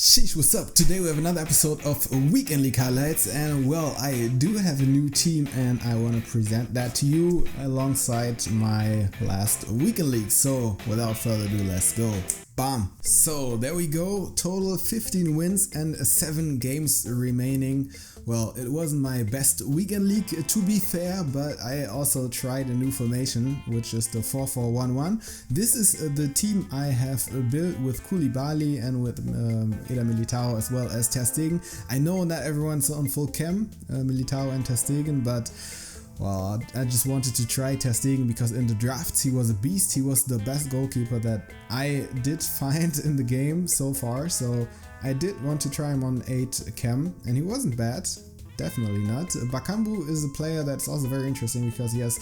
Sheesh, what's up? Today we have another episode of Weekend League highlights, and well, I do have a new team and I want to present that to you alongside my last Weekend League. So without further ado, let's go. Bam! So there we go, total 15 wins and 7 games remaining. Well, it wasn't my best Weekend League to be fair, but I also tried a new formation, which is the 4-4-1-1. This is the team I have built with Koulibaly and with Eder Militao as well as Ter Stegen. I know not everyone's on full chem, Militao and Ter Stegen, but well, I just wanted to try Ter Stegen because in the drafts he was a beast. He was the best goalkeeper that I did find in the game so far, so I did want to try him on 8 chem, and he wasn't bad, definitely not. Bakambu is a player that's also very interesting because he has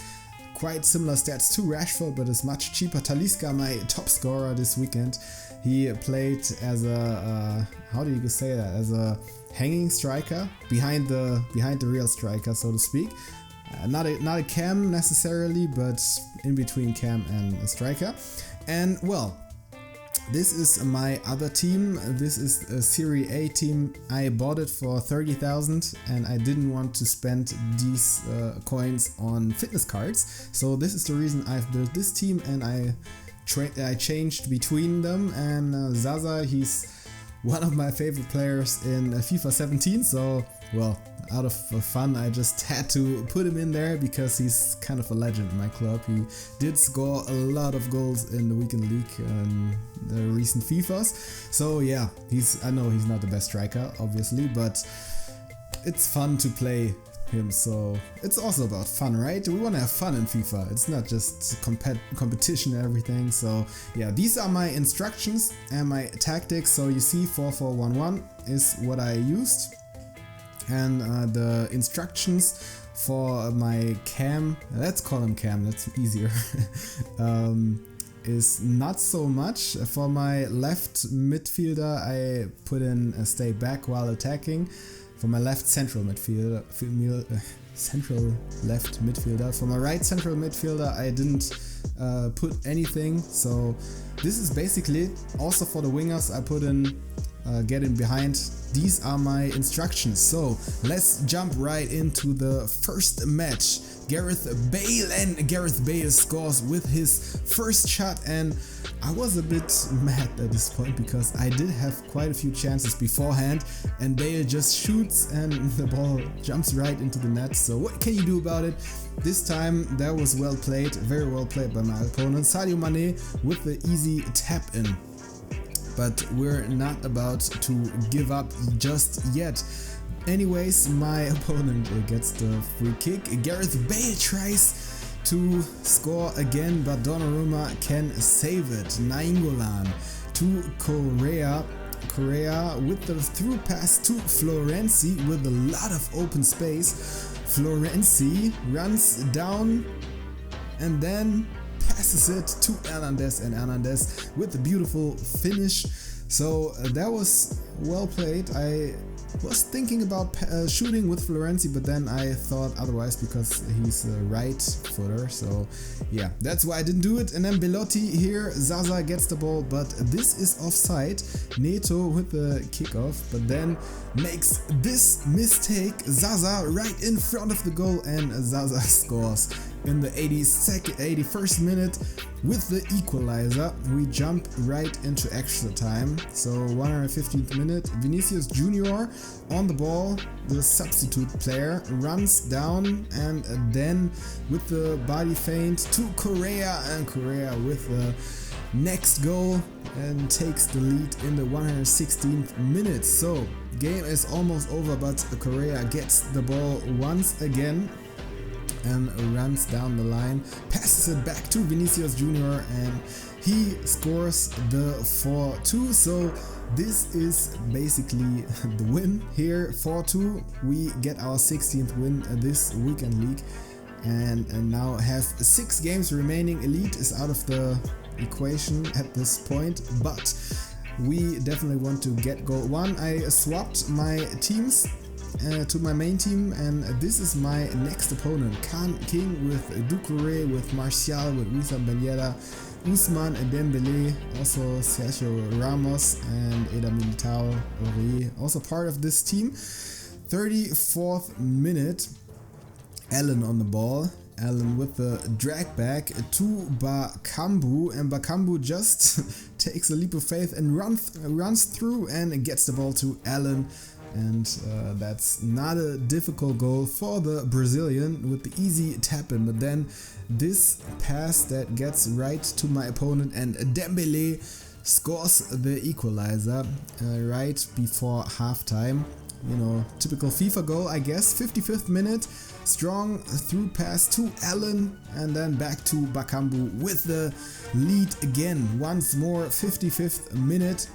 quite similar stats to Rashford, but is much cheaper. Talisca, my top scorer this weekend, he played as a, how do you say that, as a hanging striker, behind the real striker, so to speak. Not a cam necessarily, but in between cam and a striker. And well, this is my other team. This is a Serie A team. I bought it for 30,000 and I didn't want to spend these coins on fitness cards. So this is the reason I've built this team, and I changed between them. And Zaza, he's one of my favorite players in FIFA 17. So well, out of fun, I just had to put him in there because he's kind of a legend in my club. He did score a lot of goals in the Weekend League in the recent FIFAs. So yeah, I know he's not the best striker, obviously, but it's fun to play him. So it's also about fun, right? We want to have fun in FIFA. It's not just competition and everything. So yeah, these are my instructions and my tactics. So you see 4-4-1-1 is what I used. And the instructions for my cam, let's call him cam, that's easier, is not so much. For my left midfielder, I put in a stay back while attacking. For my left central midfielder, central left midfielder. For my right central midfielder, I didn't put anything. So this is basically it. Also for the wingers, I put in get in behind. These are my instructions. So let's jump right into the first match. Gareth Bale scores with his first shot, and I was a bit mad at this point because I did have quite a few chances beforehand, and Bale just shoots and the ball jumps right into the net. So what can you do about it? This time that was well played, very well played by my opponent. Sadio Mane with the easy tap in. But we're not about to give up just yet. Anyways, my opponent gets the free kick. Gareth Bale tries to score again, but Donnarumma can save it. Nainggolan to Correa with the through pass to Florenzi with a lot of open space. Florenzi runs down and then passes it to Hernandez, and Hernandez with a beautiful finish. So that was well played. I was thinking about shooting with Florenzi, but then I thought otherwise because he's a right footer. So yeah, that's why I didn't do it. And then Belotti here, Zaza gets the ball, but this is offside. Neto with the kickoff, but then makes this mistake. Zaza right in front of the goal, and Zaza scores in the 81st minute with the equalizer. We jump right into extra time. So 115th minute, Vinicius Junior on the ball, the substitute player runs down, and then with the body feint to Correa, and Correa with the next goal and takes the lead in the 116th minute. So game is almost over, but Correa gets the ball once again and runs down the line, passes it back to Vinicius Junior, and he scores the 4-2. So this is basically the win here. 4-2. We get our 16th win this Weekend League, and now have 6 games remaining. Elite is out of the equation at this point, but we definitely want to get goal 1. I swapped my teams to my main team, and this is my next opponent. Khan King with Doucouré, with Martial, with Wissam Ben Yedder, Ousmane Dembele, also Sergio Ramos and Eder Militao Ori, also part of this team. 34th minute, Allen on the ball. Allen with the drag back to Bakambu, and Bakambu just takes a leap of faith and runs through and gets the ball to Allen. And that's not a difficult goal for the Brazilian with the easy tap in, but then this pass that gets right to my opponent, and Dembele scores the equalizer right before halftime. You know, typical FIFA goal, I guess. 55th minute, strong through pass to Allen, and then back to Bakambu with the lead again. Once more, 55th minute,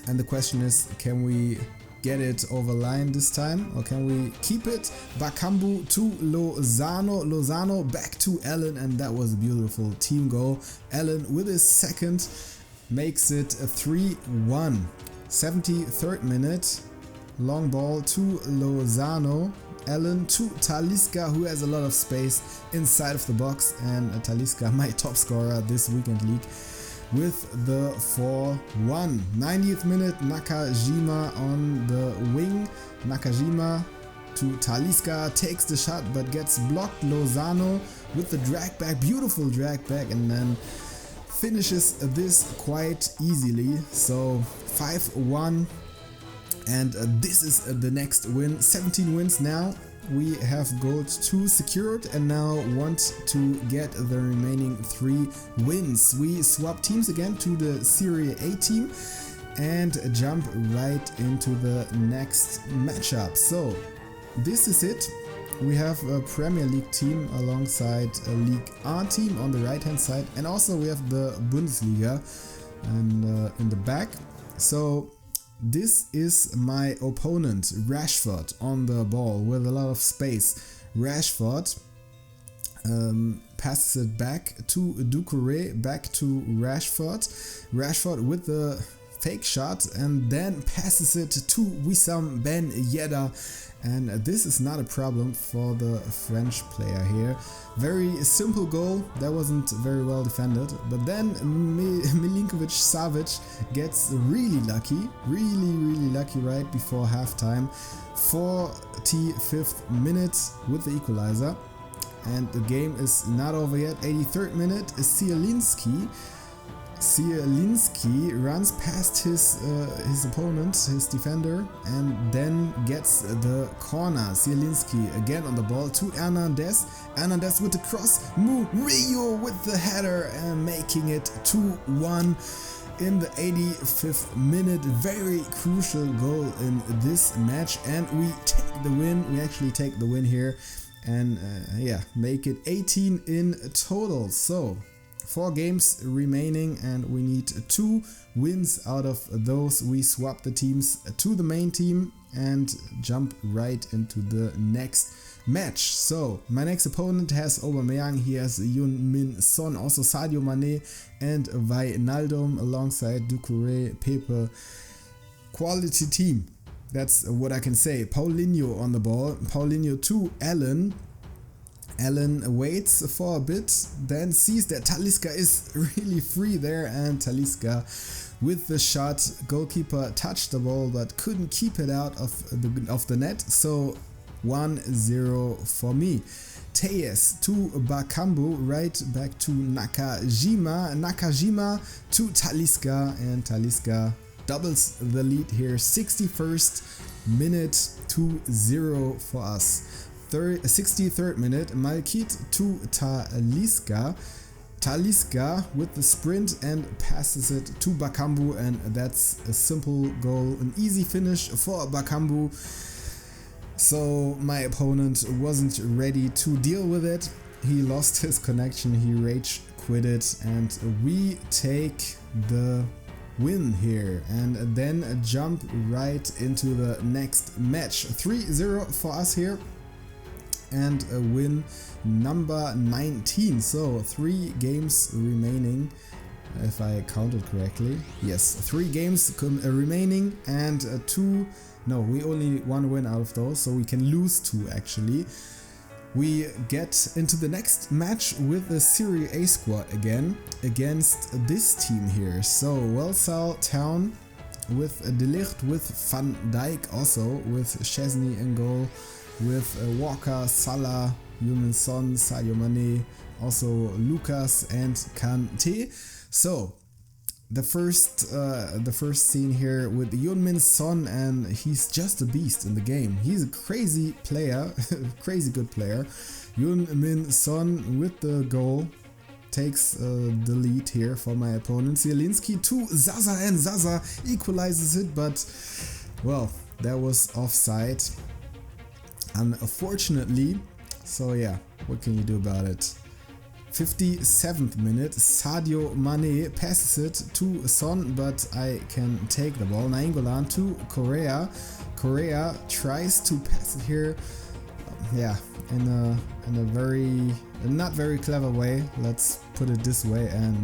and the question is, can we get it over line this time, or can we keep it? Bakambu to Lozano back to Allen, and that was a beautiful team goal. Allen with his second makes it a 3-1. 73rd minute, long ball to Lozano, Allen to Talisca, who has a lot of space inside of the box, and Talisca, my top scorer this weekend league, with the 4-1. 90th minute, Nakajima on the wing. Nakajima to Talisca, takes the shot but gets blocked. Lozano with the drag back, beautiful drag back, and then finishes this quite easily. So 5-1, and this is the next win. 17 wins now. We have gold 2 secured and now want to get the remaining 3 wins. We swap teams again to the Serie A team and jump right into the next matchup. So this is it. We have a Premier League team alongside a League A team on the right hand side, and also we have the Bundesliga and in the back. So this is my opponent, Rashford, on the ball with a lot of space. Rashford passes it back to Doucouré, back to Rashford. Rashford with the fake shot and then passes it to Wissam Ben Yedder. And this is not a problem for the French player here. Very simple goal, that wasn't very well defended. But then Milinkovic-Savic gets really lucky right before halftime. 45th minute with the equalizer. And the game is not over yet. 83rd minute, Zielinski runs past his opponent, his defender, and then gets the corner. Zielinski again on the ball to Hernandez. Hernandez with the cross. Murillo with the header and making it 2-1 in the 85th minute. Very crucial goal in this match, and we take the win. We actually take the win here, and yeah, make it 18 in total. So 4 games remaining and we need 2 wins out of those. We swap the teams to the main team and jump right into the next match. So my next opponent has Aubameyang, he has Heung-min Son, also Sadio Mane and Wijnaldum alongside Doucouré, Pepe. Quality team, that's what I can say. Paulinho on the ball, Paulinho to Allen. Allen waits for a bit, then sees that Talisca is really free there, and Talisca with the shot. Goalkeeper touched the ball but couldn't keep it out of the net, so 1-0 for me. Tejes to Bakambu, right back to Nakajima. Nakajima to Talisca, and Talisca doubles the lead here. 61st minute, 2-0 for us. 63rd minute, Malkit to Talisca. Talisca with the sprint and passes it to Bakambu, and that's a simple goal, an easy finish for Bakambu. So my opponent wasn't ready to deal with it. He lost his connection, he rage quitted, and we take the win here and then jump right into the next match. 3-0 for us here, and a win number 19. So 3 games remaining, if I counted correctly. Yes, 3 games remaining, and we only 1 win out of those, so we can lose 2 actually. We get into the next match with the Serie A squad again against this team here. So Walsall Town with De Ligt, with Van Dijk also, with Szczesny in goal, with Walker, Salah, Heung-min Son, Sadio Mane, also Lucas and Kante. So the first scene here with Heung-min Son, and he's just a beast in the game. He's a crazy player, crazy good player. Heung-min Son with the goal takes the lead here for my opponent. Zielinski to Zaza, and Zaza equalizes it, but well, that was offside, unfortunately. So yeah, what can you do about it? 57th minute, Sadio Mane passes it to Son, but I can take the ball. Nainggolan to Correa. Correa tries to pass it here, yeah, in a very not very clever way, let's put it this way, and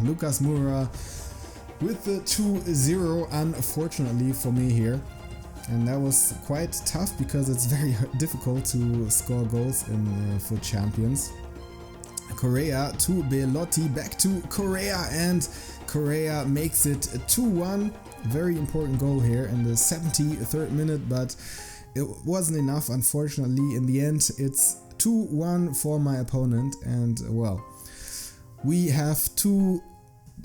Lucas Moura with the 2-0, unfortunately for me here. And that was quite tough because it's very difficult to score goals in FUT Champions. Correa to Belotti, back to Correa, and Correa makes it 2-1. Very important goal here in the 73rd minute, but it wasn't enough, unfortunately. In the end, it's 2-1 for my opponent, and well, we have two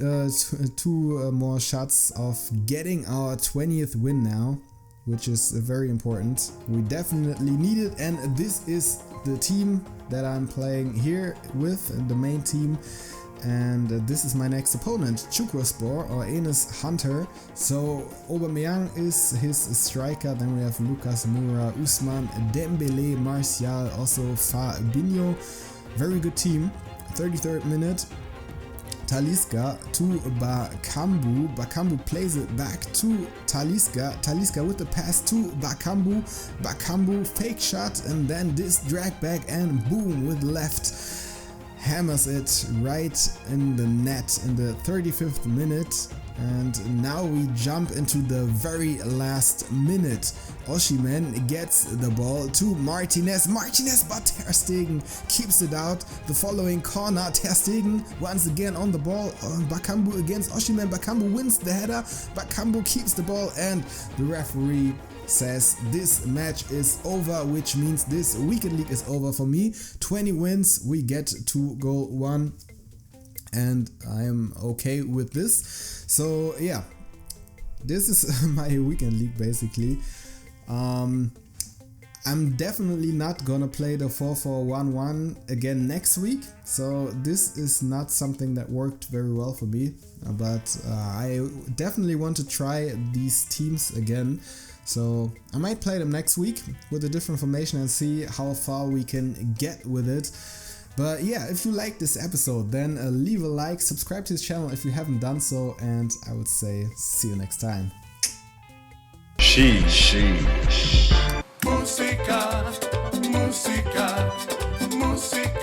more shots of getting our 20th win now, which is very important. We definitely need it, and this is the team that I'm playing here with, the main team, and this is my next opponent, Çukurspor or Enes Hunter. So Aubameyang is his striker, then we have Lucas Moura, Ousmane Dembele, Martial, also Fabinho. Very good team. 33rd minute, Talisca to Bakambu. Bakambu plays it back to Talisca. Talisca with the pass to Bakambu. Bakambu fake shot, and then this drag back, and boom, with left hammers it right in the net in the 35th minute. And now we jump into the very last minute. Osimhen gets the ball to Martinez, but Ter Stegen keeps it out. The following corner, Ter Stegen once again on the ball. Bakambu against Osimhen. Bakambu wins the header. Bakambu keeps the ball, and the referee says this match is over, which means this weekend league is over for me. 20 wins, we get to goal 1. And I am okay with this. So yeah, this is my weekend league basically. I'm definitely not gonna play the 4-4-1-1 again next week. So this is not something that worked very well for me. But I definitely want to try these teams again. So I might play them next week with a different formation and see how far we can get with it. But yeah, if you like this episode, then leave a like, subscribe to this channel if you haven't done so, and I would say see you next time. Sheesh. Música, música, música.